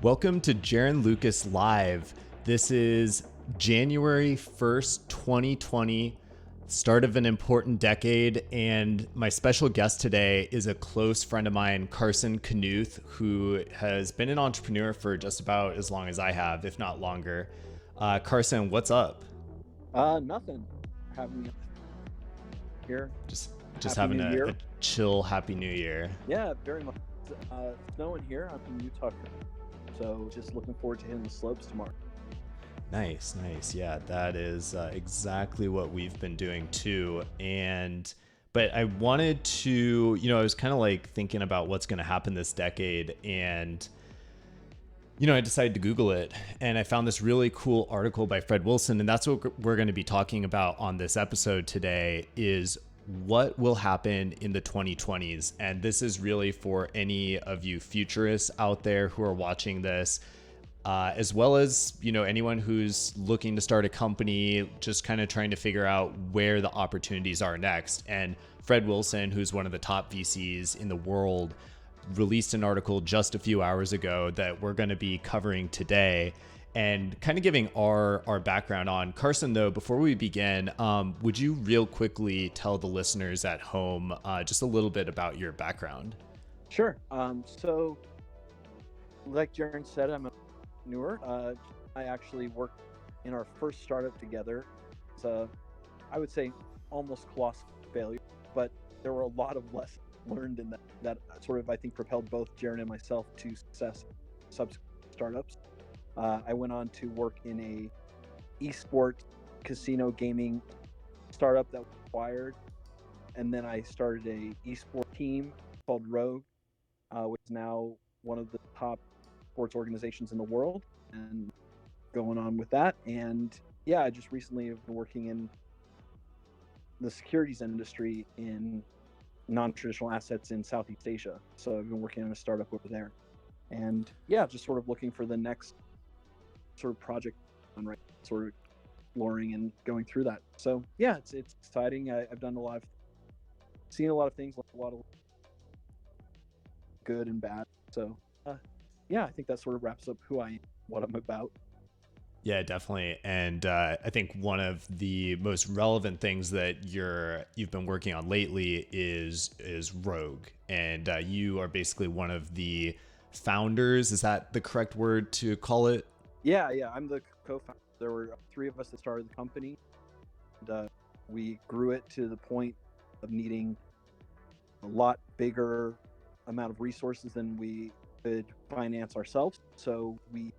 Welcome to Jaron Lukas Live. This is January 1st, 2020, start of an important decade, and my special guest today is a close friend of mine, Carson Knuth, who has been an entrepreneur for just about as long as I have, if not longer. Carson, what's up? Nothing. Having me here. Just Happy having New a Year. chill Happy New Year. Yeah, very much. Snowing here. I'm in Utah, so just looking forward to hitting the slopes tomorrow. Nice. Yeah, that is exactly what we've been doing too. But I wanted to, I was kind of like thinking about what's going to happen this decade, and I decided to Google it, and I found this really cool article by Fred Wilson, and that's what we're going to be talking about on this episode today is what will happen in the 2020s. And this is really for any of you futurists out there who are watching this, as well as, anyone who's looking to start a company, just kind of trying to figure out where the opportunities are next. And Fred Wilson, who's one of the top VCs in the world, released an article just a few hours ago that we're going to be covering today and kind of giving our background on. Carson, though, before we begin, would you real quickly tell the listeners at home just a little bit about your background? Sure. So, like Jaron said, I'm a newer. I actually worked in our first startup together. So, I would say almost colossal failure, but there were a lot of lessons learned in that sort of, I think, propelled both Jaron and myself to success subsequent startups. I went on to work in a esports casino gaming startup that was acquired, and then I started a esports team called Rogue, which is now one of the top sports organizations in the world, and going on with that. And yeah, I just recently have been working in the securities industry in non-traditional assets in Southeast Asia. So I've been working on a startup over there, and yeah, just sort of looking for the next sort of project, right? Sort of exploring and going through that. So yeah, it's exciting. I've done seen a lot of things, a lot of good and bad. So yeah, I think that sort of wraps up who I am, what I'm about. Yeah, definitely. And I think one of the most relevant things that you've been working on lately is Rogue, and you are basically one of the founders. Is that the correct word to call it? Yeah, I'm the co-founder. There were three of us that started the company, and we grew it to the point of needing a lot bigger amount of resources than we could finance ourselves. So we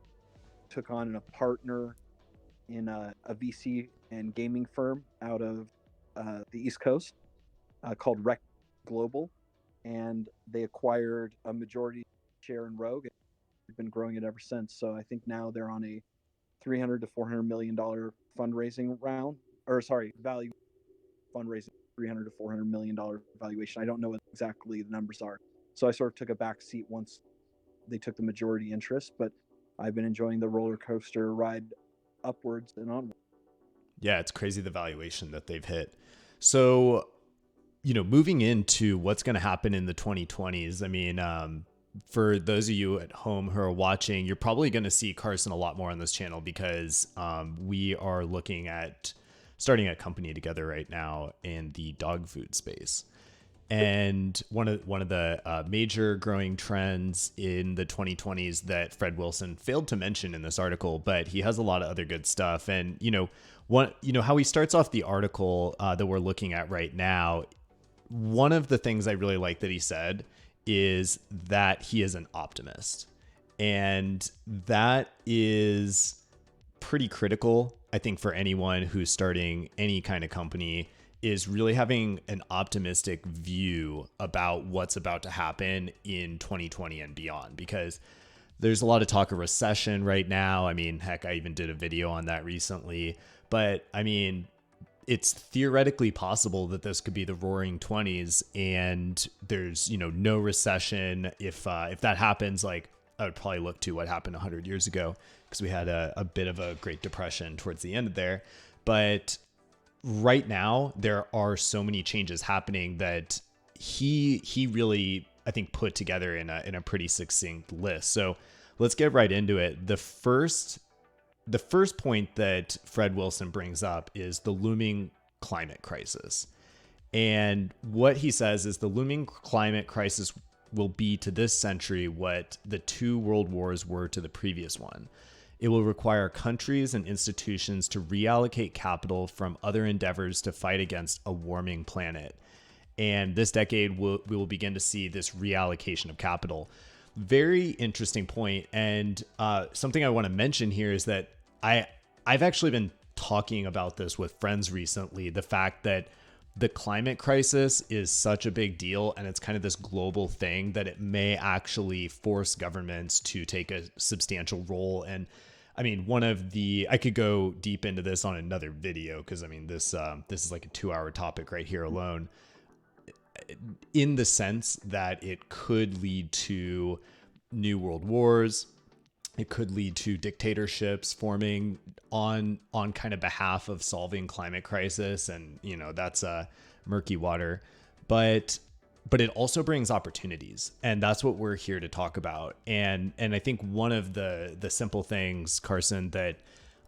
took on a partner in a VC and gaming firm out of the East Coast called Rec Global, and they acquired a majority share in Rogue. We've been growing it ever since. So I think now they're on a $300 to $400 million fundraising round, value fundraising, $300 to $400 million valuation. I don't know what exactly the numbers are. So I sort of took a back seat once they took the majority interest, but I've been enjoying the roller coaster ride upwards and onward. Yeah, it's crazy the valuation that they've hit. So, moving into what's going to happen in the 2020s, I mean, for those of you at home who are watching, you're probably going to see Carson a lot more on this channel because we are looking at starting a company together right now in the dog food space. And one of the major growing trends in the 2020s that Fred Wilson failed to mention in this article, but he has a lot of other good stuff. And how he starts off the article that we're looking at right now. One of the things I really like that he said is that he is an optimist, and that is pretty critical, I think, for anyone who's starting any kind of company, is really having an optimistic view about what's about to happen in 2020 and beyond, because there's a lot of talk of recession right now. I mean, heck, I even did a video on that recently, but I mean, it's theoretically possible that this could be the roaring 20s and there's, no recession. If that happens, like, I would probably look to what happened 100 years ago, because we had a bit of a Great Depression towards the end of there. But right now, there are so many changes happening that he really, I think, put together in a pretty succinct list. So let's get right into it. The first point that Fred Wilson brings up is the looming climate crisis. And what he says is the looming climate crisis will be to this century what the two world wars were to the previous one. It will require countries and institutions to reallocate capital from other endeavors to fight against a warming planet. And this decade, we will begin to see this reallocation of capital. Very interesting point. And something I want to mention here is that I've actually been talking about this with friends recently, the fact that the climate crisis is such a big deal and it's kind of this global thing that it may actually force governments to take a substantial role. And I mean, I could go deep into this on another video because I mean, this is like a 2-hour topic right here alone, in the sense that it could lead to new world wars. It could lead to dictatorships forming on kind of behalf of solving climate crisis. And, you know, that's murky water, but it also brings opportunities. And that's what we're here to talk about. And I think one of the simple things, Carson, that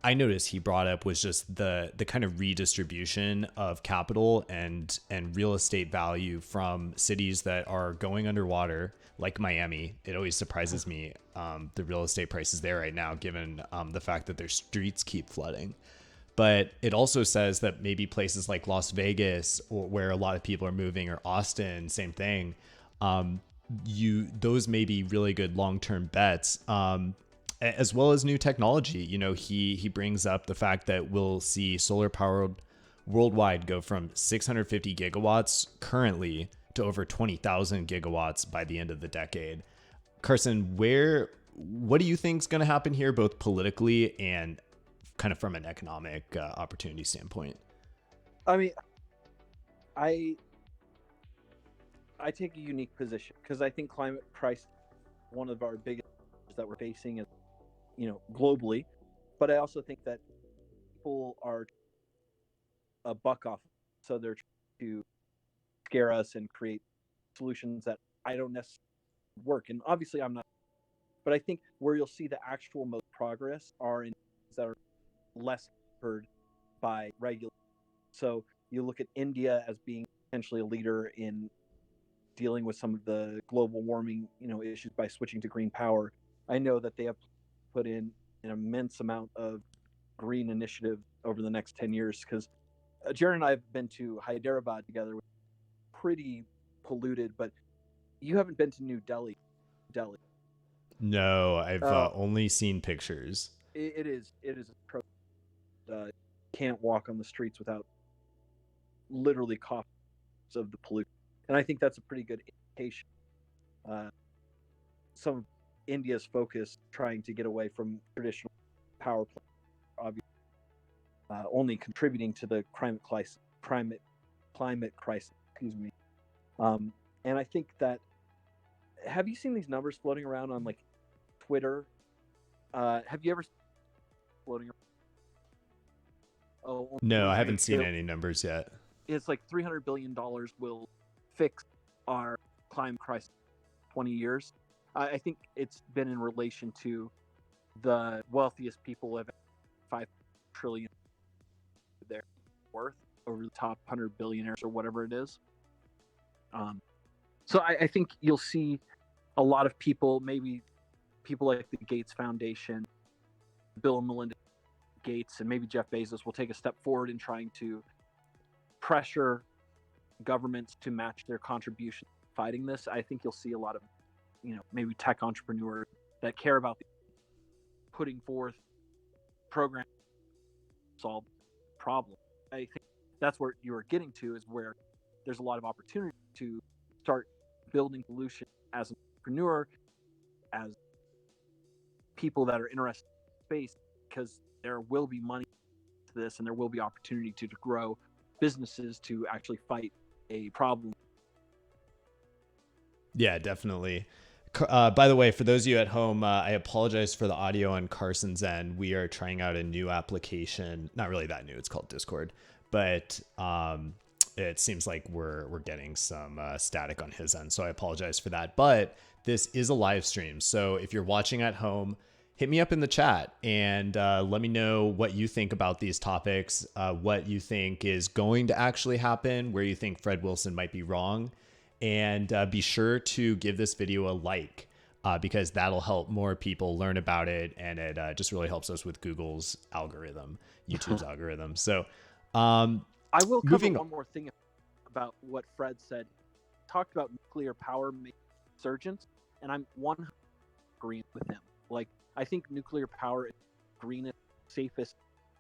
I noticed he brought up was just the kind of redistribution of capital and real estate value from cities that are going underwater, like Miami. It always surprises me, the real estate prices there right now, given the fact that their streets keep flooding. But it also says that maybe places like Las Vegas, or where a lot of people are moving, or Austin, same thing. Those may be really good long-term bets, as well as new technology. You know, he brings up the fact that we'll see solar powered worldwide go from 650 gigawatts currently to over 20,000 gigawatts by the end of the decade. Carson, what do you think is going to happen here, both politically and kind of from an economic opportunity standpoint? I mean, I take a unique position because I think climate crisis is one of our biggest that we're facing, is, you know, globally. But I also think that people are a buck off, so they're trying to scare us and create solutions that I don't necessarily work. And obviously, I'm not. But I think where you'll see the actual most progress are in things that are less heard by regulators. So you look at India as being potentially a leader in dealing with some of the global warming, you know, issues by switching to green power. I know that they have put in an immense amount of green initiative over the next 10 years because Jaron and I have been to Hyderabad together, which is pretty polluted, but you haven't been to New Delhi. No, I've only seen pictures. It is can't walk on the streets without literally coughing of the pollution. And I think that's a pretty good indication. Some of India's focus trying to get away from traditional power plants, obviously, only contributing to the climate crisis. Excuse me. And I think that, have you seen these numbers floating around on like Twitter? Have you ever floating around? Oh no, I haven't seen any numbers yet. It's like $300 billion will fix our climate crisis in 20 years. I think it's been in relation to the wealthiest people have 5 trillion their worth over the top 100 billionaires or whatever it is. So I think you'll see a lot of people, maybe people like the Gates Foundation, Bill and Melinda Gates, and maybe Jeff Bezos will take a step forward in trying to pressure governments to match their contribution fighting this. I think you'll see a lot of, you know, maybe tech entrepreneurs that care about putting forth programs to solve problems. I think that's where you are getting to, is where there's a lot of opportunity to start building solutions as an entrepreneur, as people that are interested in space, because there will be money to this and there will be opportunity to grow businesses to actually fight a problem. Yeah, definitely. By the way, for those of you at home, I apologize for the audio on Carson's end. We are trying out a new application. Not really that new. It's called Discord, but it seems like we're getting some static on his end. So I apologize for that. But this is a live stream. So if you're watching at home, hit me up in the chat and let me know what you think about these topics, what you think is going to actually happen, where you think Fred Wilson might be wrong. And be sure to give this video a like because that'll help more people learn about it. And it just really helps us with Google's algorithm, YouTube's algorithm. So I will cover one more thing about what Fred said. He talked about nuclear power making resurgence, and I'm 100% agreeing with him. Like, I think nuclear power is the greenest, safest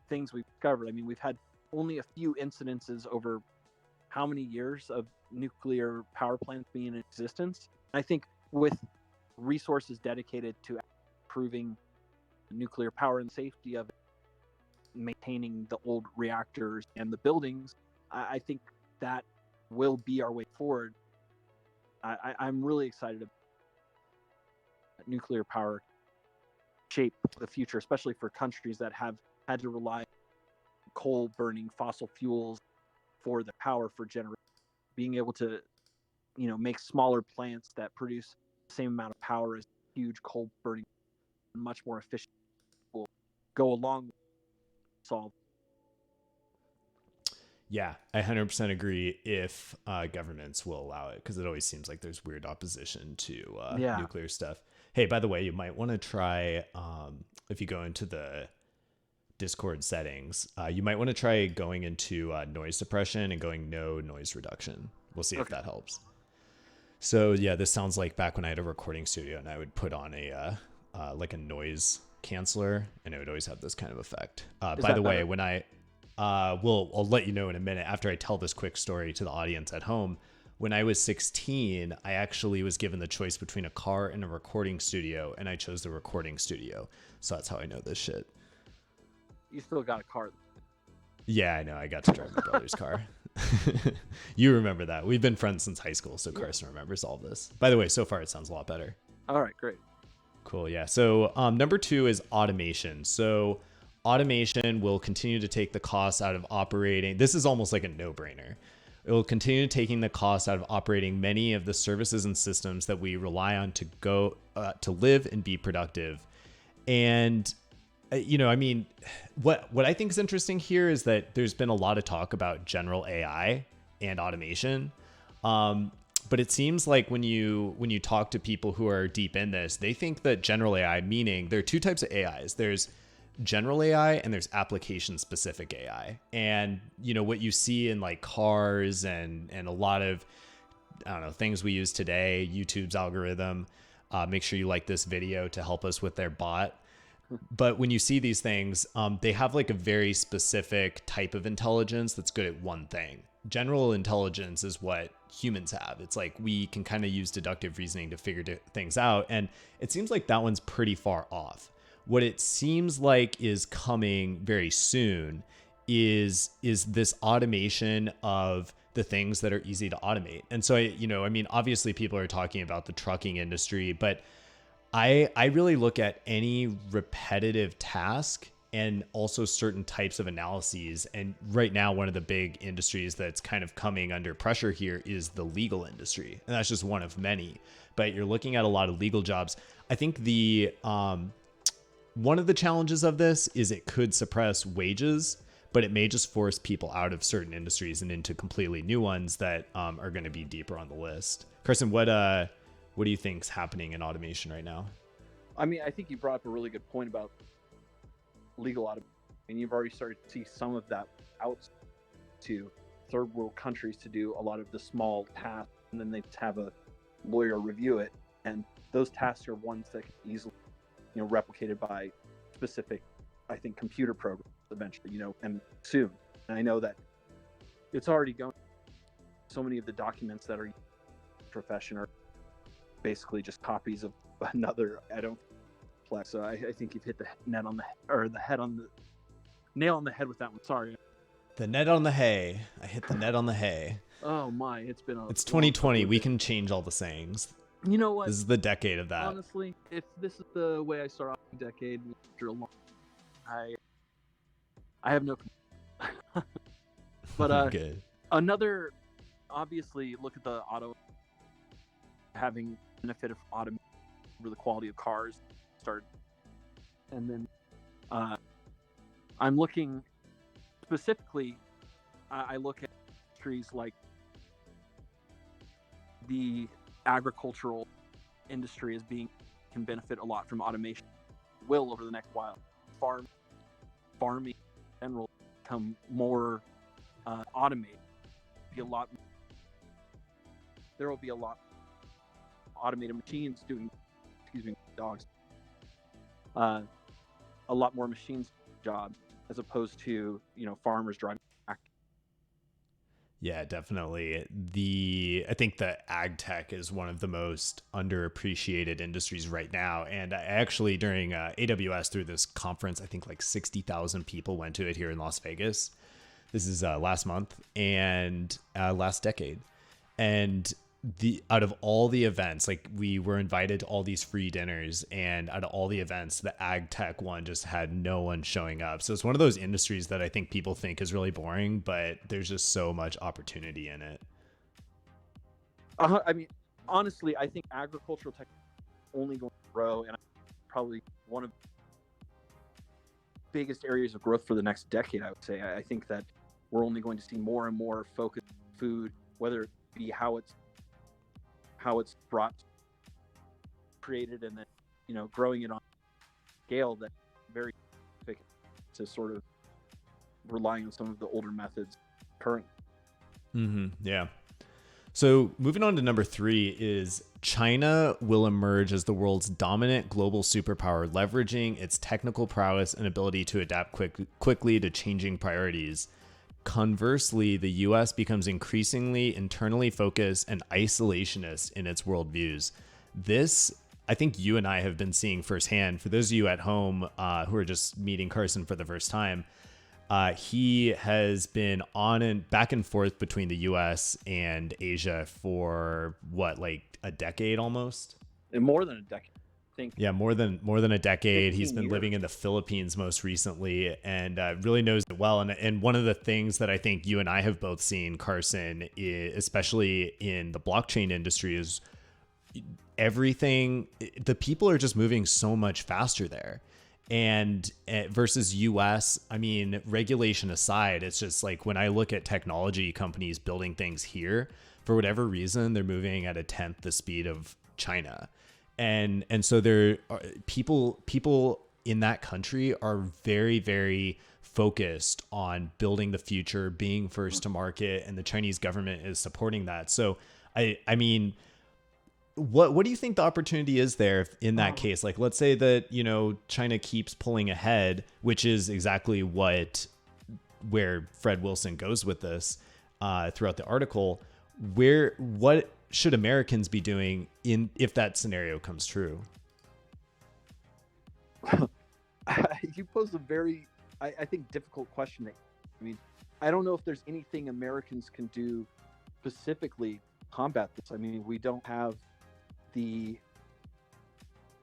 things we've discovered. I mean, we've had only a few incidences over how many years of nuclear power plants being in existence. And I think with resources dedicated to improving nuclear power and safety of it, maintaining the old reactors and the buildings, I think that will be our way forward. I'm really excited about nuclear power shape the future, especially for countries that have had to rely on coal burning fossil fuels for the power for generation. Being able to, make smaller plants that produce the same amount of power as huge coal burning, much more efficient, will go along with solve. Yeah, I 100% agree if governments will allow it, because it always seems like there's weird opposition to nuclear stuff. Hey, by the way, you might want to try, if you go into the Discord settings, you might want to try going into noise suppression and going no noise reduction. We'll see if that helps. So yeah, this sounds like back when I had a recording studio and I would put on a like a noise canceller, and it would always have this kind of effect. By the way, when I'll let you know in a minute after I tell this quick story to the audience at home. When I was 16, I actually was given the choice between a car and a recording studio, and I chose the recording studio. So that's how I know this shit. You still got a car. Yeah, I know. I got to drive my brother's car. You remember that. We've been friends since high school, so Carson remembers all this. By the way, so far it sounds a lot better. All right, great. Cool, yeah. So number 2 is automation. So automation will continue to take the cost out of operating. This is almost like a no-brainer. It will continue taking the cost out of operating many of the services and systems that we rely on to go to live and be productive. And what I think is interesting here is that there's been a lot of talk about general AI and automation. But it seems like when you talk to people who are deep in this, they think that general AI, meaning there are 2 types of AIs. There's general AI and there's application specific AI. And what you see in like cars and a lot of, I don't know, things we use today, YouTube's algorithm, make sure you like this video to help us with their bot. But when you see these things, they have like a very specific type of intelligence that's good at one thing. General intelligence is what humans have. It's like we can kind of use deductive reasoning to figure things out. And it seems like that one's pretty far off. What it seems like is coming very soon is this automation of the things that are easy to automate. And so, obviously people are talking about the trucking industry, but I really look at any repetitive task and also certain types of analyses. And right now, one of the big industries that's kind of coming under pressure here is the legal industry. And that's just one of many. But you're looking at a lot of legal jobs. I think one of the challenges of this is it could suppress wages, but it may just force people out of certain industries and into completely new ones that are going to be deeper on the list. Carson, what do you think's happening in automation right now? I mean, I think you brought up a really good point about legal automation, and you've already started to see some of that out to third world countries to do a lot of the small tasks, and then they have a lawyer review it. And those tasks are ones that can easily, replicated by specific, I think, computer programs eventually, and soon. And I know that it's already going. So many of the documents that are profession are basically just copies of another. I don't. So I think you've hit the nail on the head with that one. Sorry. The net on the hay. I hit the net on the hay. Oh my! It's 2020. We can change all the sayings. You know what? This is the decade of that. Honestly, if this is the way I start off the decade, after a long, I have no. But good. Another, obviously, look at the auto having benefited from automation over the quality of cars started. And then I'm looking specifically, I look at industries like the agricultural industry can benefit a lot from automation. Will over the next while. Farming in general become more automated. There will be a lot automated machines doing, dogs. A lot more machines jobs as opposed to farmers driving back. Yeah, definitely. I think that ag tech is one of the most underappreciated industries right now. And I actually, during AWS, through this conference, I think like 60,000 people went to it here in Las Vegas. This is last month and last decade. And out of all the events, like we were invited to all these free dinners, and out of all the events, the ag tech one just had no one showing up. So it's one of those industries that I think people think is really boring, but there's just so much opportunity in it. I mean, honestly, I think agricultural tech is only going to grow, and probably one of the biggest areas of growth for the next decade, I would say. I think that we're only going to see more and more focused food, whether it be how it's created, and then growing it on scale that very specific to sort of relying on some of the older methods currently. Yeah. So moving on to number 3 is China will emerge as the world's dominant global superpower, leveraging its technical prowess and ability to adapt quickly to changing priorities. Conversely, the US becomes increasingly internally focused and isolationist in its worldviews. This, I think you and I have been seeing firsthand. For those of you at home who are just meeting Carson for the first time, he has been on and back and forth between the US and Asia for like a decade almost? And more than a decade. Yeah, more than a decade. He's been living in the Philippines most recently, and really knows it well. And one of the things that I think you and I have both seen, Carson, especially in the blockchain industry, is the people are just moving so much faster there. And versus US, I mean, regulation aside, it's just like when I look at technology companies building things here, for whatever reason, they're moving at a tenth the speed of China. And so there are people in that country are very, very focused on building the future, being first to market, and the Chinese government is supporting that. So I mean, what do you think the opportunity is there in that case? Like, let's say that, China keeps pulling ahead, which is exactly where Fred Wilson goes with this throughout the article. What should Americans be doing if that scenario comes true? You pose a very, I think, difficult question. I mean, I don't know if there's anything Americans can do specifically to combat this. I mean, we don't have the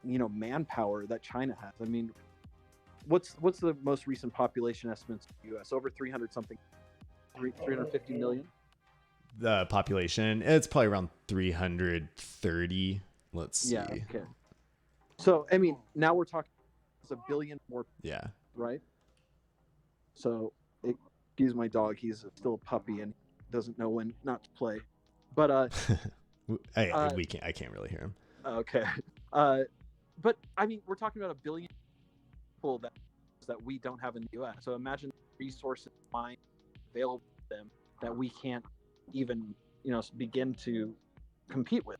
manpower that China has. I mean, what's the most recent population estimates in the US? Over 350 million. The population, it's probably around 330. Let's see. Yeah. Okay. So I mean, now we're talking it's 1 billion more. Yeah. Right. So excuse my dog. He's still a puppy and doesn't know when not to play. But I can't really hear him. Okay. But I mean, we're talking about 1 billion people that we don't have in the US. So imagine the resources available to them that we can't even begin to compete with.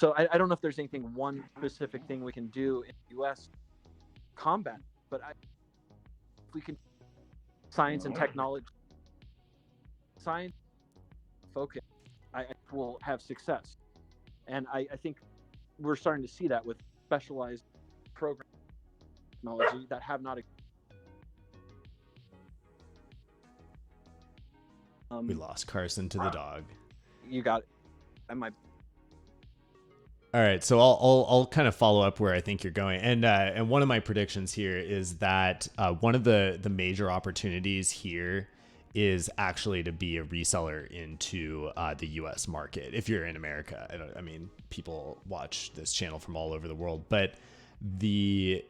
So I don't know if there's one specific thing we can do in the US combat, but if we can science and technology, science focus, I will have success. And I think we're starting to see that with specialized program technology that have not. We lost Carson to the dog. You got it. I might. All right, so I'll kind of follow up where I think you're going, and one of my predictions here is that one of the major opportunities here is actually to be a reseller into the U.S. market if you're in America. people watch this channel from all over the world, but you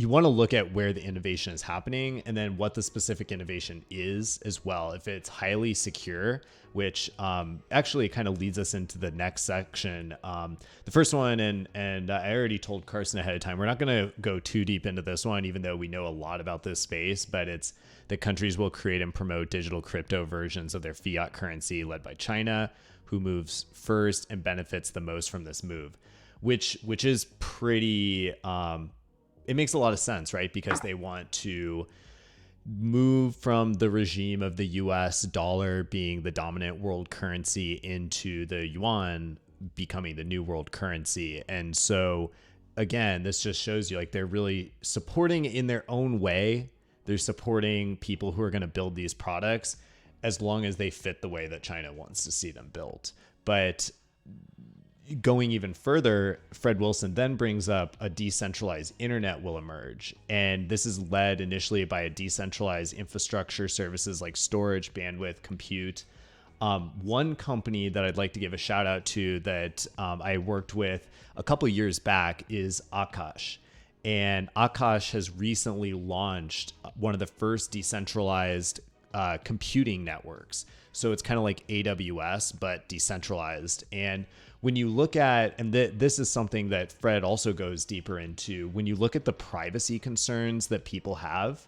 want to look at where the innovation is happening and then what the specific innovation is as well. If it's highly secure, which actually kind of leads us into the next section. The first one, and I already told Carson ahead of time, we're not going to go too deep into this one, even though we know a lot about this space, but it's that countries will create and promote digital crypto versions of their fiat currency led by China, who moves first and benefits the most from this move, which is pretty, it makes a lot of sense, right? Because they want to move from the regime of the US dollar being the dominant world currency into the yuan becoming the new world currency. And so again, this just shows you like they're really supporting in their own way. They're supporting people who are going to build these products as long as they fit the way that China wants to see them built. But going even further, Fred Wilson then brings up a decentralized internet will emerge. And this is led initially by a decentralized infrastructure services like storage, bandwidth, compute. One company that I'd like to give a shout out to that I worked with a couple years back is Akash. And Akash has recently launched one of the first decentralized computing networks. So it's kind of like AWS, but decentralized. And when you look at, and this is something that Fred also goes deeper into, when you look at the privacy concerns that people have,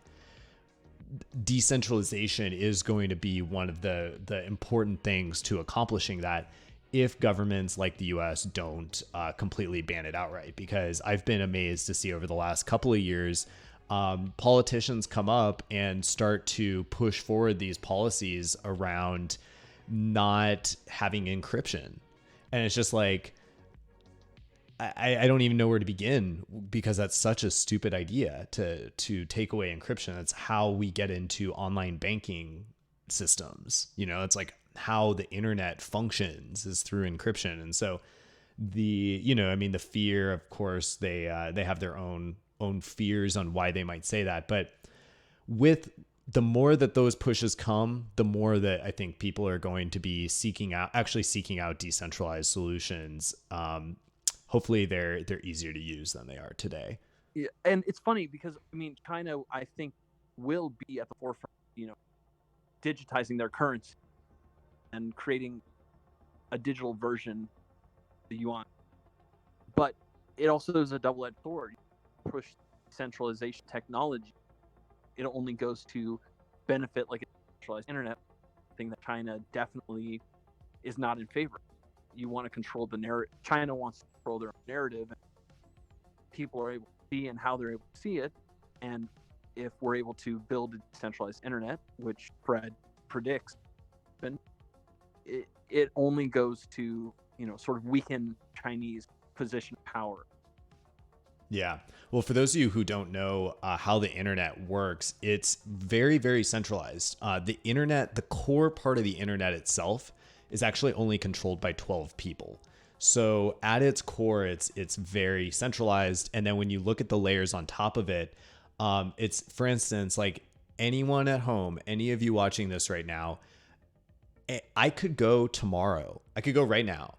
decentralization is going to be one of the important things to accomplishing that if governments like the US don't completely ban it outright. Because I've been amazed to see over the last couple of years, politicians come up and start to push forward these policies around not having encryption. And it's just like, I don't even know where to begin because that's such a stupid idea to take away encryption. That's how we get into online banking systems. You know, it's like how the internet functions is through encryption. And so the fear, of course, they have their own fears on why they might say that. But with the more that those pushes come, the more that I think people are going to be seeking out decentralized solutions. Hopefully they're easier to use than they are today. Yeah, and it's funny because China, I think, will be at the forefront, digitizing their currency and creating a digital version of the yuan. But it also is a double-edged sword. Push centralization technology, it only goes to benefit like a decentralized internet, thing that China definitely is not in favor. You want to control the narrative. China wants to control their own narrative. And people are able to see and how they're able to see it. And if we're able to build a decentralized internet, which Fred predicts, then it only goes to, sort of weaken Chinese position of power. Yeah. Well, for those of you who don't know how the internet works, it's very, very centralized. The internet, the core part of the internet itself, is actually only controlled by 12 people. So at its core, it's very centralized. And then when you look at the layers on top of it, it's, for instance, like anyone at home, any of you watching this right now, I could go tomorrow. I could go right now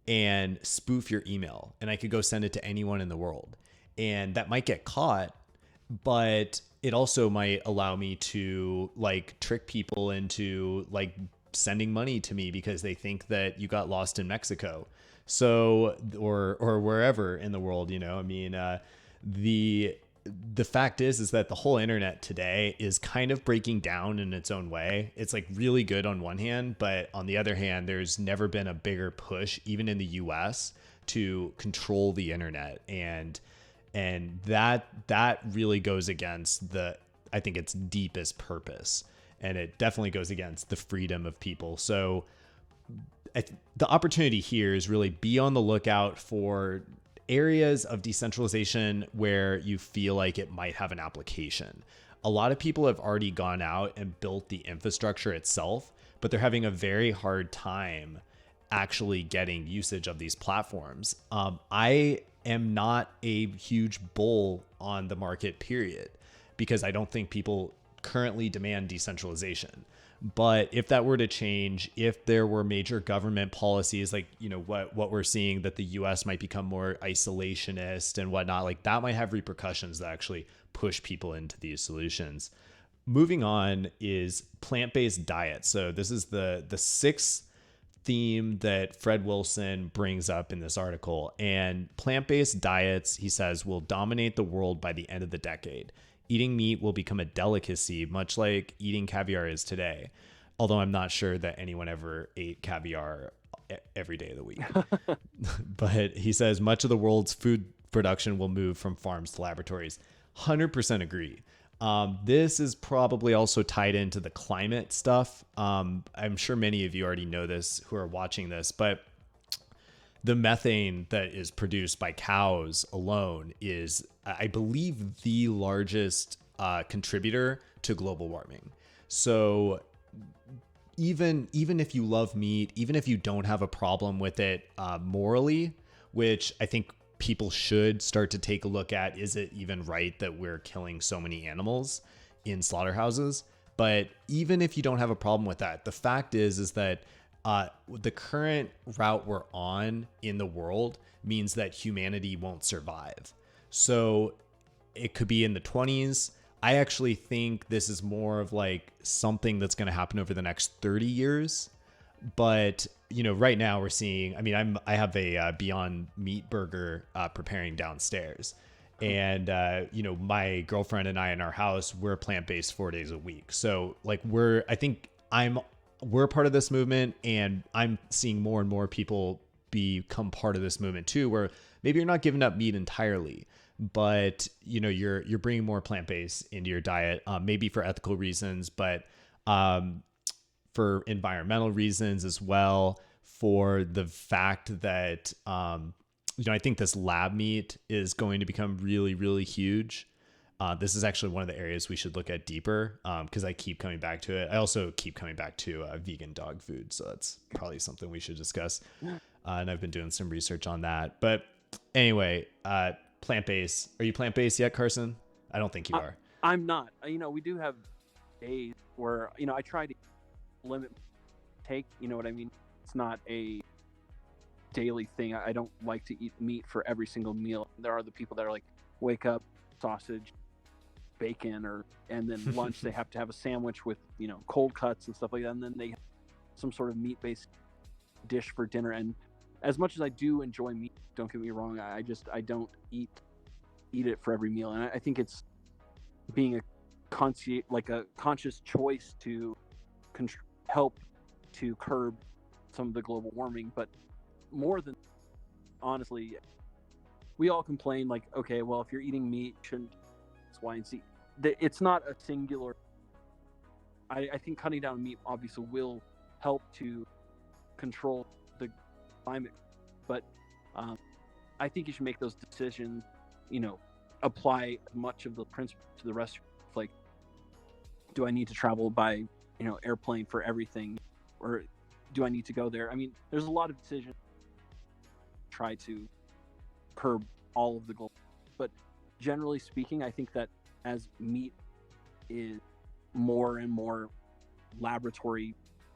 and spoof your email, and I could go send it to anyone in the world. And that might get caught, but it also might allow me to like trick people into like sending money to me because they think that you got lost in Mexico. So, or wherever in the world, the fact is that the whole internet today is kind of breaking down in its own way. It's like really good on one hand, but on the other hand, there's never been a bigger push, even in the US, to control the internet. And that really goes against I think its deepest purpose. And it definitely goes against the freedom of people. So the opportunity here is really be on the lookout for areas of decentralization where you feel like it might have an application. A lot of people have already gone out and built the infrastructure itself, but they're having a very hard time actually getting usage of these platforms. I am not a huge bull on the market, period, because I don't think people currently demand decentralization. But if that were to change, if there were major government policies, like, you know, what we're seeing, that the US might become more isolationist and whatnot, like that might have repercussions that actually push people into these solutions. Moving on is plant-based diet. So this is the sixth theme that Fred Wilson brings up in this article. And plant-based diets, he says, will dominate the world by the end of the decade. Eating meat will become a delicacy, much like eating caviar is today. Although I'm not sure that anyone ever ate caviar every day of the week. But he says much of the world's food production will move from farms to laboratories. 100% agree. This is probably also tied into the climate stuff. I'm sure many of you already know this who are watching this, but the methane that is produced by cows alone is, I believe, the largest contributor to global warming. So even if you love meat, even if you don't have a problem with it morally, which I think people should start to take a look at, is it even right that we're killing so many animals in slaughterhouses? But even if you don't have a problem with that, the fact is that the current route we're on in the world means that humanity won't survive. So it could be in the 20s. I actually think this is more of like something that's going to happen over the next 30 years. But, you know, right now we're seeing, I mean, I have a Beyond Meat burger preparing downstairs. And, you know, my girlfriend and I in our house, we're plant-based 4 days a week. So like we're part of this movement, and I'm seeing more and more people become part of this movement too, where maybe you're not giving up meat entirely, but you know, you're bringing more plant-based into your diet, maybe for ethical reasons, but for environmental reasons as well, for the fact that, you know, I think this lab meat is going to become really, really huge. This is actually one of the areas we should look at deeper, because I keep coming back to it. I also keep coming back to vegan dog food. So that's probably something we should discuss. And I've been doing some research on that. But anyway, plant-based. Are you plant-based yet, Carson? I don't think you are. I'm not. You know, we do have days where, you know, I try to limit take, you know what I mean? It's not a daily thing. I don't like to eat meat for every single meal. There are the people that are like, wake up, sausage, bacon, and then lunch they have to have a sandwich with, you know, cold cuts and stuff like that, and then they have some sort of meat-based dish for dinner. And as much as I do enjoy meat, don't get me wrong, I don't eat it for every meal. And I think it's being a conscious choice to help to curb some of the global warming. But more than, honestly, we all complain like, okay, well, if you're eating meat, shouldn't X, Y, and Z. It's not a singular. I think cutting down meat obviously will help to control the climate, but I think you should make those decisions, you know, apply much of the principle to the rest. Like, do I need to travel by, you know, airplane for everything, or do I need to go there? I mean, there's a lot of decisions to try to curb all of the goals, but generally speaking, I think that as meat is more and more laboratory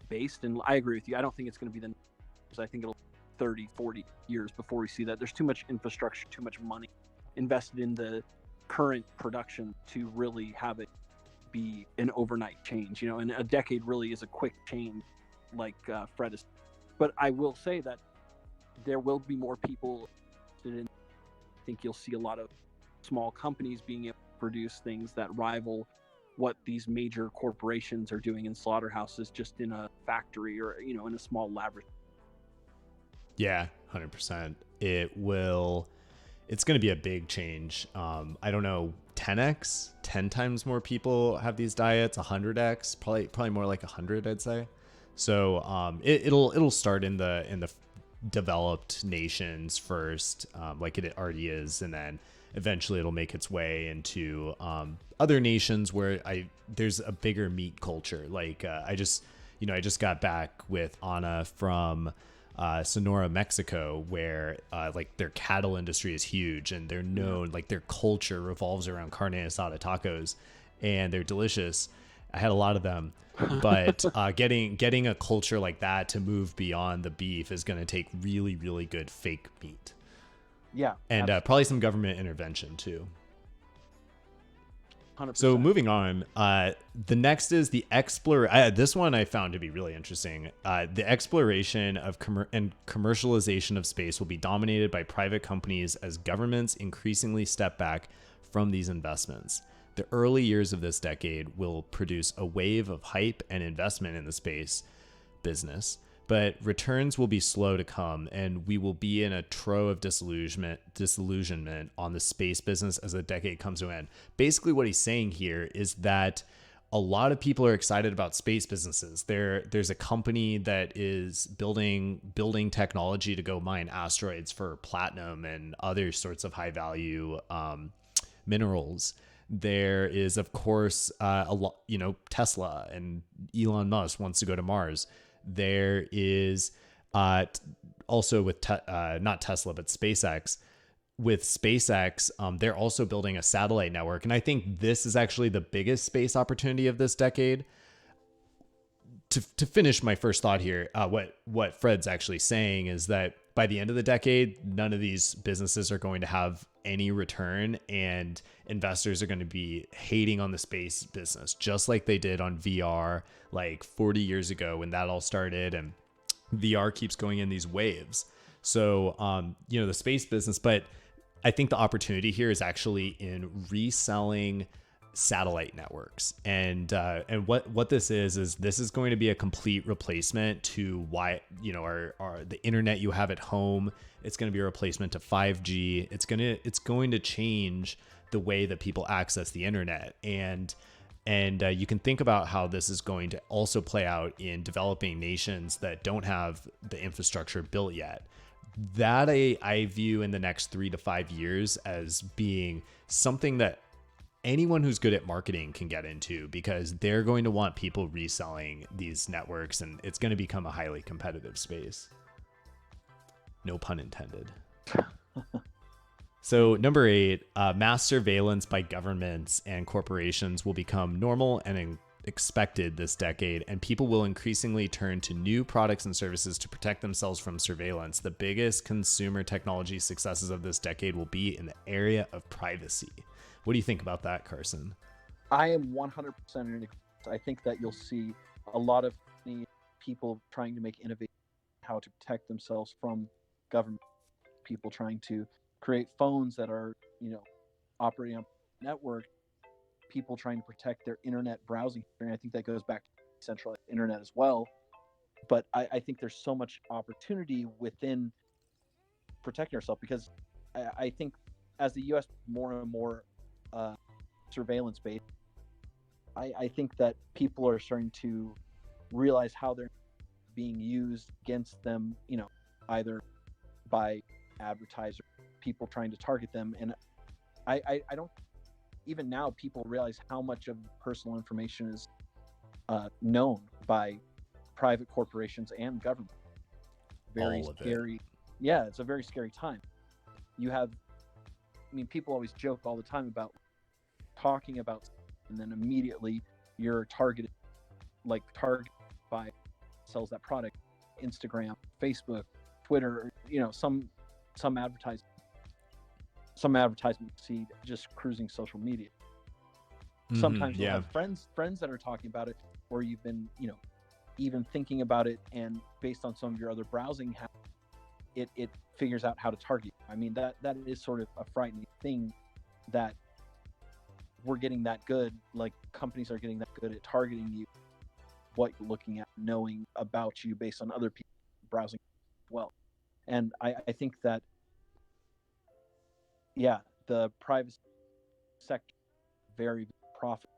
based, and I agree with you, I don't think it's going to be I think it'll 30-40 years before we see that. There's too much infrastructure, too much money invested in the current production to really have it be an overnight change, you know, and a decade really is a quick change, like Fred is. But I will say that there will be more people interested in. I think you'll see a lot of small companies being able to produce things that rival what these major corporations are doing in slaughterhouses, just in a factory or, you know, in a small laboratory. Yeah, 100%. It's going to be a big change. I don't know, 10x, 10 times more people have these diets, 100x, probably more like 100, I'd say. So it'll start in the developed nations first, like it already is, and then eventually it'll make its way into other nations where there's a bigger meat culture. Like I just got back with Anna from Sonora, Mexico, where like their cattle industry is huge, and they're known, like their culture revolves around carne asada tacos. and they're delicious. I had a lot of them. But getting a culture like that to move beyond the beef is going to take really, really good fake meat. Yeah. And probably some government intervention too. 100%. So moving on, the next is the this one I found to be really interesting. The exploration of and commercialization of space will be dominated by private companies as governments increasingly step back from these investments. The early years of this decade will produce a wave of hype and investment in the space business, but returns will be slow to come, and we will be in a trough of disillusionment on the space business as the decade comes to an end. Basically, what he's saying here is that a lot of people are excited about space businesses. There's a company that is building technology to go mine asteroids for platinum and other sorts of high value minerals. There is, of course, a lot, Tesla and Elon Musk wants to go to Mars. There is also with not Tesla, but SpaceX. With SpaceX, they're also building a satellite network. And I think this is actually the biggest space opportunity of this decade. To finish my first thought here, what Fred's actually saying is that by the end of the decade, none of these businesses are going to have any return, and investors are going to be hating on the space business, just like they did on VR like 40 years ago when that all started, and VR keeps going in these waves. So, the space business, but I think the opportunity here is actually in reselling satellite networks, and what this is this is going to be a complete replacement to the internet you have at home. It's going to be a replacement to 5G. It's going to change the way that people access the internet, and you can think about how this is going to also play out in developing nations that don't have the infrastructure built yet. That I view in the next 3 to 5 years as being something that anyone who's good at marketing can get into, because they're going to want people reselling these networks, and it's going to become a highly competitive space. No pun intended. So number 8, mass surveillance by governments and corporations will become normal and expected this decade, and people will increasingly turn to new products and services to protect themselves from surveillance. The biggest consumer technology successes of this decade will be in the area of privacy. What do you think about that, Carson? I am 100% in agreement. I think that you'll see a lot of people trying to make innovation how to protect themselves from government, people trying to create phones that are, operating on network, people trying to protect their internet browsing. And I think that goes back to decentralized internet as well. But I think there's so much opportunity within protecting ourselves, because I think as the U.S. more and more surveillance based, I think that people are starting to realize how they're being used against them, either by advertisers, people trying to target them. And I don't, even now, people realize how much of personal information is known by private corporations and government. Very scary. Yeah, it's a very scary time. People always joke all the time about talking about, and then immediately you're targeted by sells that product, Instagram, Facebook, Twitter, some advertisement see just cruising social media. Sometimes you'll have friends that are talking about it, or you've been, even thinking about it, and based on some of your other browsing habits, it figures out how to target you. That is sort of a frightening thing, that we're getting that good, like companies are getting that good at targeting you, what you're looking at, knowing about you based on other people browsing as well. And I think that, the private sector, very profitable,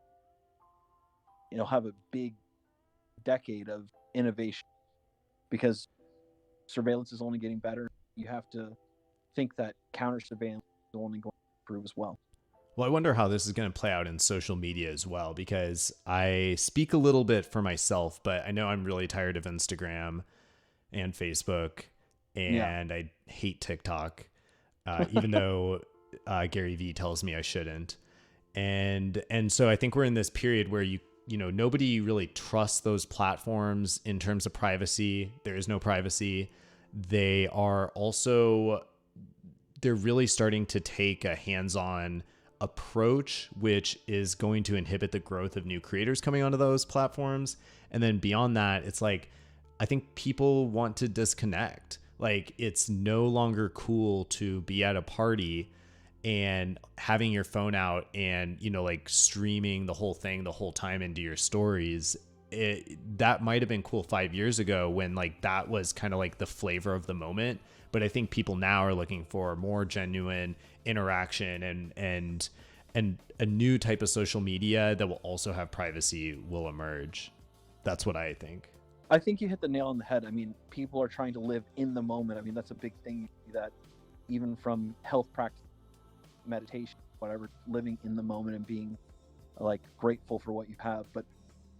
have a big decade of innovation, because surveillance is only getting better. You have to think that counter surveillance is only going to improve as well. Well, I wonder how this is going to play out in social media as well, because I speak a little bit for myself, but I know I'm really tired of Instagram and Facebook, and I hate TikTok, even though Gary Vee tells me I shouldn't. And so I think we're in this period where nobody really trusts those platforms in terms of privacy. There is no privacy. They're really starting to take a hands-on approach, which is going to inhibit the growth of new creators coming onto those platforms. And then beyond that, it's like, I think people want to disconnect. Like, it's no longer cool to be at a party and having your phone out and, like streaming the whole thing the whole time into your stories. That might have been cool 5 years ago when like that was kind of like the flavor of the moment. But I think people now are looking for more genuine interaction, and a new type of social media that will also have privacy will emerge. That's what I think. I think you hit the nail on the head. I mean, people are trying to live in the moment. I mean, that's a big thing that even from health practice, meditation, whatever, living in the moment and being like grateful for what you have. But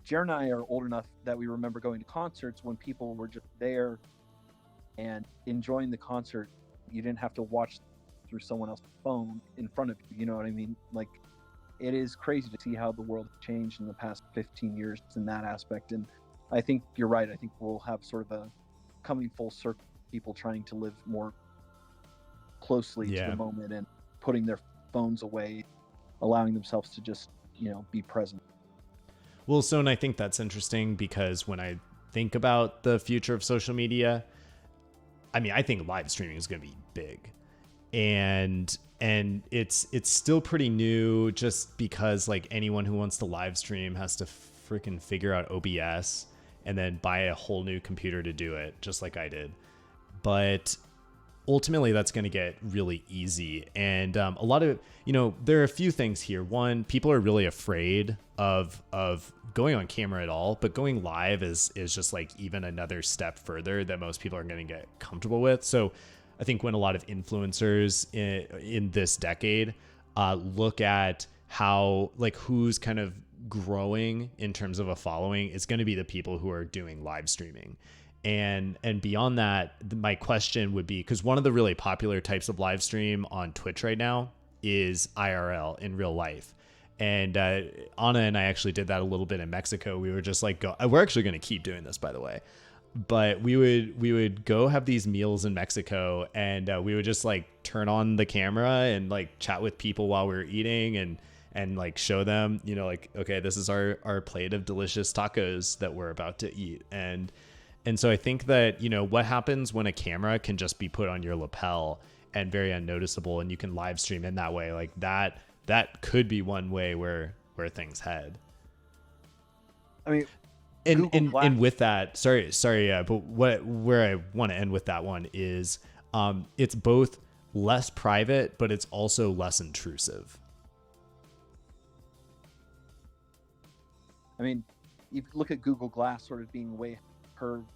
Jaron and I are old enough that we remember going to concerts when people were just there and enjoying the concert. You didn't have to watch through someone else's phone in front of you. You know what I mean? Like, it is crazy to see how the world has changed in the past 15 years in that aspect. And I think you're right. I think we'll have sort of a coming full circle, people trying to live more closely to the moment and putting their phones away, allowing themselves to just, be present. Well, so, and I think that's interesting because when I think about the future of social media, I mean, I think live streaming is going to be big, and it's still pretty new just because like anyone who wants to live stream has to freaking figure out OBS and then buy a whole new computer to do it, just like I did. But ultimately that's going to get really easy. And a lot of, there are a few things here. One, people are really afraid of going on camera at all, but going live is just like even another step further that most people are going to get comfortable with. So I think when a lot of influencers in this decade look at how, like, who's kind of growing in terms of a following, it's going to be the people who are doing live streaming. And beyond that, my question would be, because one of the really popular types of live stream on Twitch right now is IRL, in real life. And Anna and I actually did that a little bit in Mexico. We were just like, we're actually going to keep doing this, by the way. But we would go have these meals in Mexico, and we would just like turn on the camera and like chat with people while we were eating and like show them, like, okay, this is our plate of delicious tacos that we're about to eat. And so I think that, what happens when a camera can just be put on your lapel and very unnoticeable, and you can live stream in that way, like that could be one way where things head. I mean, and with that, sorry, but where I want to end with that one is, it's both less private, but it's also less intrusive. I mean, you look at Google Glass sort of being way curved,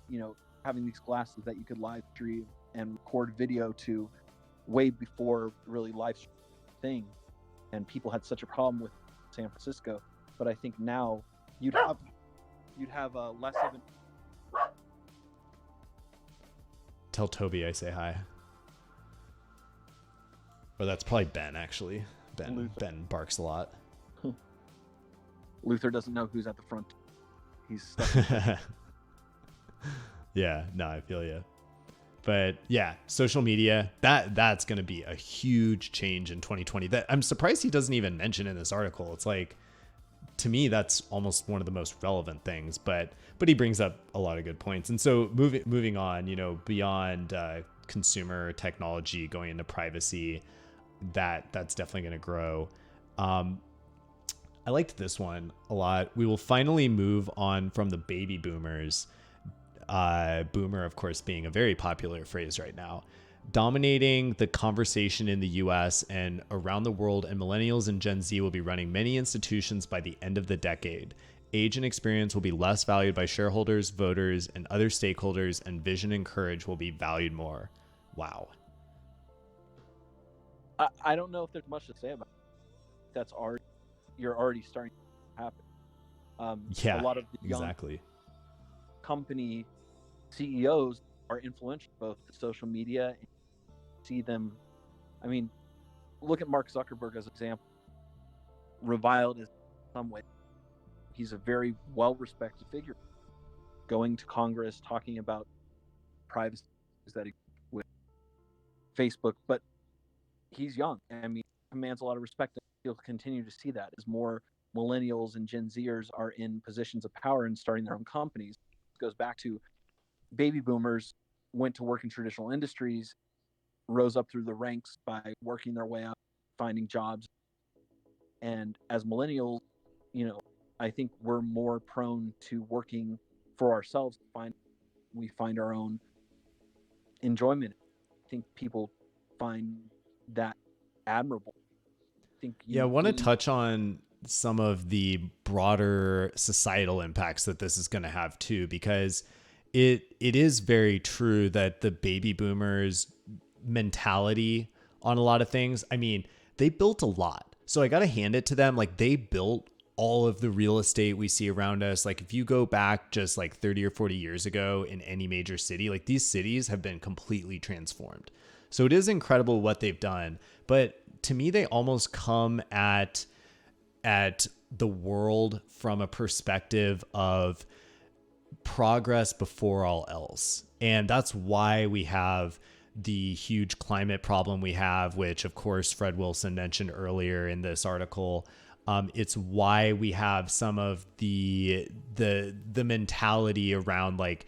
having these glasses that you could live stream and record video to way before really live stream thing. And people had such a problem with San Francisco. But I think now you'd have less of an... Tell Toby I say hi. Or that's probably Ben, actually. Ben barks a lot. Luther doesn't know who's at the front. He's stuck. Yeah, no, I feel you. But yeah, social media, that's going to be a huge change in 2020 that I'm surprised he doesn't even mention in this article. It's like, to me, that's almost one of the most relevant things, but he brings up a lot of good points. And so moving on, beyond consumer technology going into privacy, that's definitely going to grow. I liked this one a lot. We will finally move on from the baby boomers. Boomer, of course, being a very popular phrase right now, dominating the conversation in the US and around the world, and millennials and Gen Z will be running many institutions by the end of the decade. Age and experience will be less valued by shareholders, voters, and other stakeholders, and vision and courage will be valued more. Wow. I don't know if there's much to say about it. You're already starting to happen. Yeah, a lot of the young company CEOs are influential both to social media and see them. I mean, look at Mark Zuckerberg as an example. reviled as some way. He's a very well-respected figure, going to Congress, talking about privacy that with Facebook, but he's young. I mean, commands a lot of respect. You'll continue to see that as more millennials and Gen Zers are in positions of power and starting their own companies. It goes back to baby boomers went to work in traditional industries, rose up through the ranks by working their way up, finding jobs. And as millennials, I think we're more prone to working for ourselves. We find our own enjoyment. I think people find that admirable. I want to touch on some of the broader societal impacts that this is going to have too, because it is very true that the baby boomers mentality on a lot of things, I mean, they built a lot. So I got to hand it to them. Like, they built all of the real estate we see around us. Like, if you go back just like 30 or 40 years ago in any major city, like, these cities have been completely transformed. So it is incredible what they've done. But to me, they almost come at the world from a perspective of progress before all else. And that's why we have the huge climate problem we have, which of course Fred Wilson mentioned earlier in this article. It's why we have some of the mentality around like,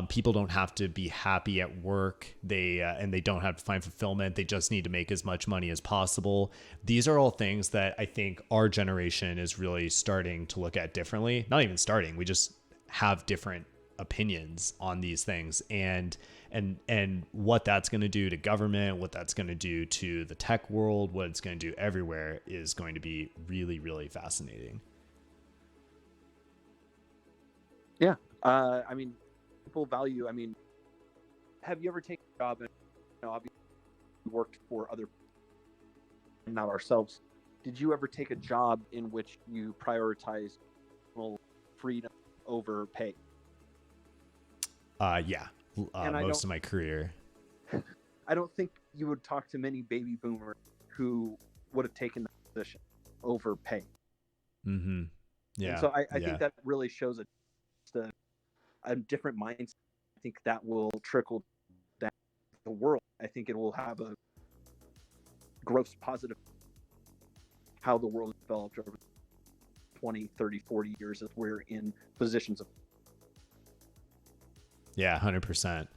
people don't have to be happy at work. And they don't have to find fulfillment. They just need to make as much money as possible. These are all things that I think our generation is really starting to look at differently. Not even starting. We just have different opinions on these things, and what that's going to do to government, what that's going to do to the tech world, what it's going to do everywhere is going to be really, really fascinating. Yeah. I mean, people value, have you ever taken a job and, obviously worked for other, not ourselves. Did you ever take a job in which you prioritized freedom over pay? Yeah. Most of my career. I don't think you would talk to many baby boomers who would have taken that position over pay. Mm-hmm. Yeah. And so I think that really shows a different mindset. I think that will trickle down the world. I think it will have a gross positive how the world has developed over 20, 30, 40 years as we're in positions of. Yeah, 100%.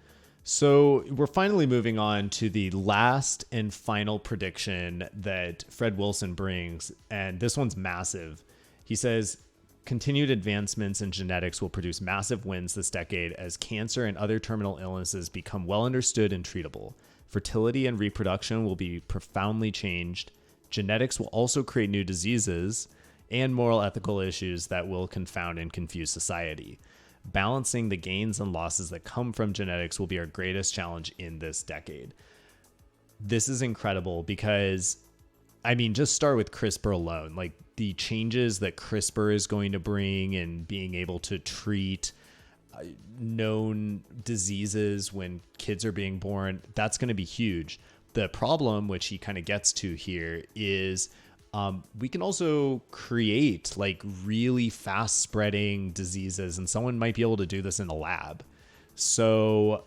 So we're finally moving on to the last and final prediction that Fred Wilson brings, and this one's massive. He says, continued advancements in genetics will produce massive wins this decade as cancer and other terminal illnesses become well understood and treatable. Fertility and reproduction will be profoundly changed. Genetics will also create new diseases and moral ethical issues that will confound and confuse society. Balancing the gains and losses that come from genetics will be our greatest challenge in this decade. This is incredible because, just start with CRISPR alone. Like, the changes that CRISPR is going to bring in being able to treat known diseases when kids are being born, that's going to be huge. The problem, which he kind of gets to here, is we can also create like really fast spreading diseases, and someone might be able to do this in a lab. So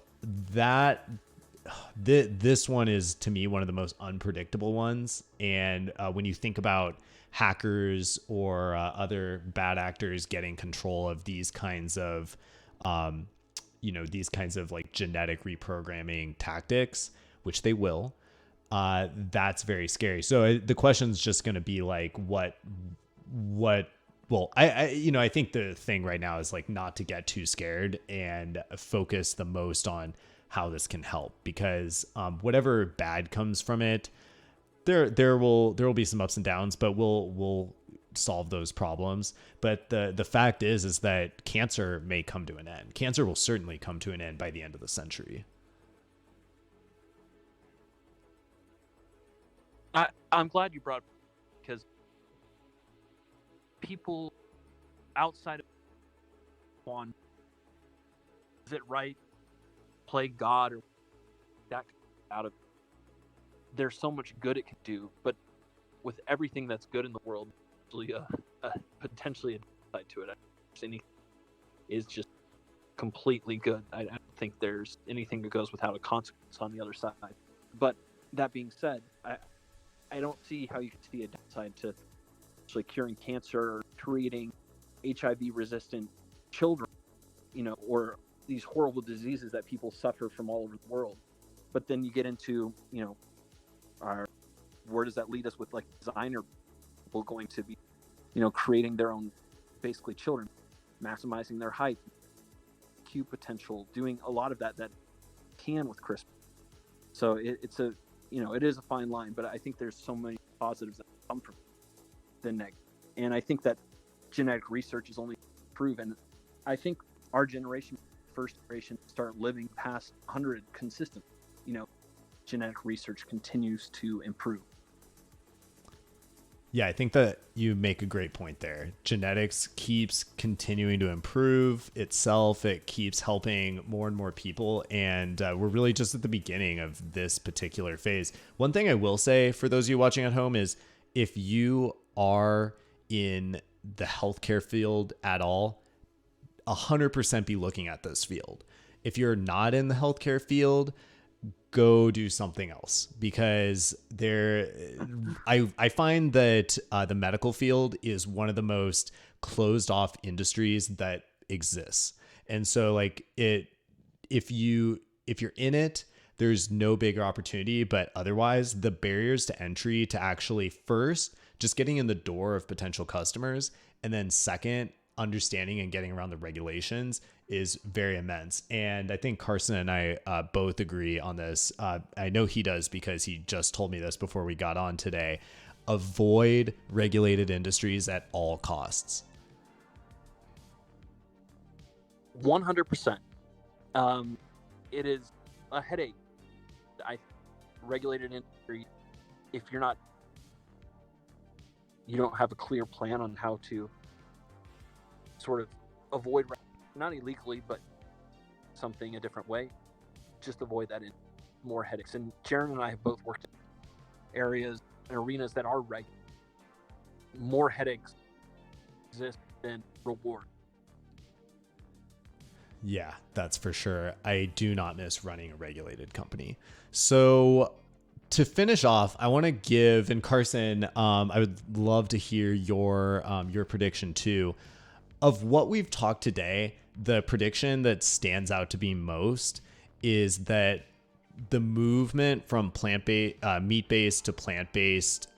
this one is, to me, one of the most unpredictable ones. And when you think about hackers or other bad actors getting control of these kinds of, like genetic reprogramming tactics, which they will, that's very scary. So the question's just going to be like, I think the thing right now is like not to get too scared and focus the most on how this can help, because whatever bad comes from it, there will be some ups and downs, but we'll solve those problems. But the fact is that cancer may come to an end. Cancer will certainly come to an end by the end of the century. I'm glad you brought it, because people outside of one, is it right, play God or that out of, there's so much good it can do, but with everything that's good in the world, actually potentially a side to it. I think anything is just completely good. I don't think there's anything that goes without a consequence on the other side. But that being said, I don't see how you could see a downside to actually curing cancer or treating HIV-resistant children, or these horrible diseases that people suffer from all over the world. But then you get into, where does that lead us with like designer people going to be, creating their own basically children, maximizing their height, Q potential, doing a lot of that can with CRISPR. So it's a, it is a fine line, but I think there's so many positives that come from the negative. And I think that genetic research is only proven. I think our generation, first generation, start living past 100 consistently. Genetic research continues to improve. Yeah, I think that you make a great point there. Genetics keeps continuing to improve itself. It keeps helping more and more people. And we're really just at the beginning of this particular phase. One thing I will say for those of you watching at home is if you are in the healthcare field at all, 100% be looking at this field. If you're not in the healthcare field, go do something else, because I find that the medical field is one of the most closed off industries that exists. And so like if you're in it, there's no bigger opportunity, but otherwise the barriers to entry to actually first just getting in the door of potential customers, and then second, understanding and getting around the regulations is very immense. And I think Carson and I both agree on this. I know he does because he just told me this before we got on today. Avoid regulated industries at all costs. 100%. It is a headache. Regulated industry, if you don't have a clear plan on how to sort of avoid, not illegally, but something a different way, just avoid that in more headaches. And Jaron and I have both worked in areas and arenas that are regulated. More headaches exist than reward. Yeah, that's for sure. I do not miss running a regulated company. So to finish off, I want to give, and Carson, I would love to hear your prediction too. Of what we've talked today, the prediction that stands out to be most is that the movement from meat-based to plant-based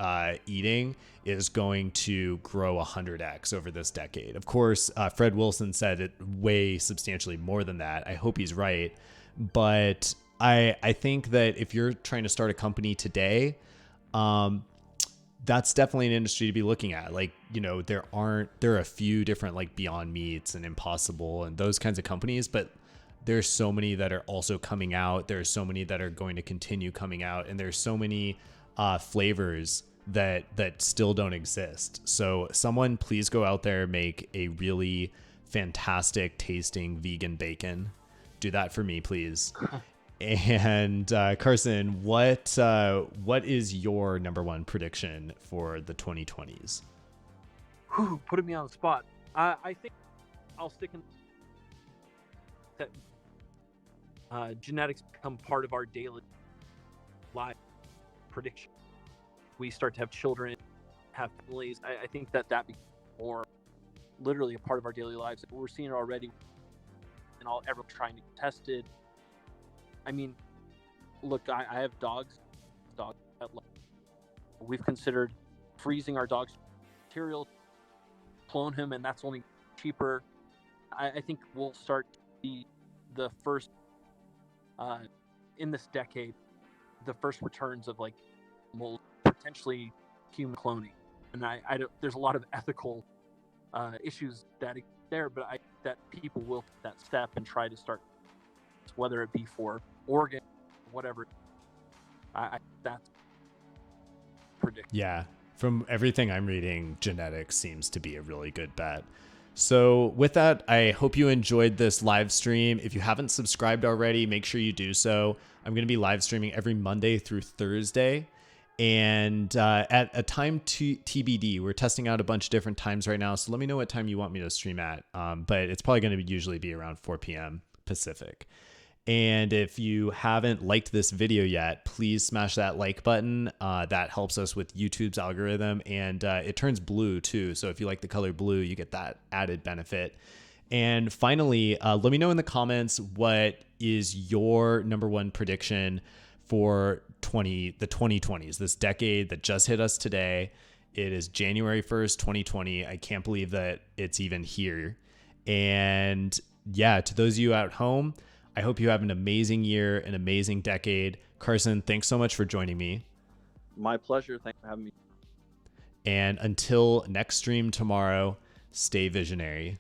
eating is going to grow 100x over this decade. Of course, Fred Wilson said it way substantially more than that. I hope he's right. But I think that if you're trying to start a company today, that's definitely an industry to be looking at. Like, there are a few different like Beyond Meats and Impossible and those kinds of companies, but there's so many that are also coming out. There's so many that are going to continue coming out, and there's so many flavors that still don't exist. So someone please go out there, make a really fantastic tasting vegan bacon. Do that for me, please. And Carson, what is your number one prediction for the 2020s? Putting me on the spot. I think I'll stick in that genetics become part of our daily life prediction. We start to have children, have families. I think that becomes more literally a part of our daily lives. We're seeing it already, and everyone's trying to get tested. I mean, look, I have dogs. We've considered freezing our dog's material, clone him, and that's only cheaper. I think we'll start to be the first, in this decade, the first returns of like potentially human cloning. And I don't, there's a lot of ethical issues that there, but that people will take that step and try to start, whether it be for organ, whatever. That's predict. Yeah, from everything I'm reading, genetics seems to be a really good bet. So with that, I hope you enjoyed this live stream. If you haven't subscribed already, make sure you do so. I'm going to be live streaming every Monday through Thursday. And at a time TBD, we're testing out a bunch of different times right now. So let me know what time you want me to stream at. But it's probably going to usually be around 4 p.m. Pacific. And if you haven't liked this video yet, please smash that like button. That helps us with YouTube's algorithm, and it turns blue too. So if you like the color blue, you get that added benefit. And finally, let me know in the comments what is your number one prediction for the 2020s, this decade that just hit us today. It is January 1st, 2020. I can't believe that it's even here. And yeah, to those of you at home, I hope you have an amazing year, an amazing decade. Carson, thanks so much for joining me. My pleasure. Thanks for having me. And until next stream tomorrow, stay visionary.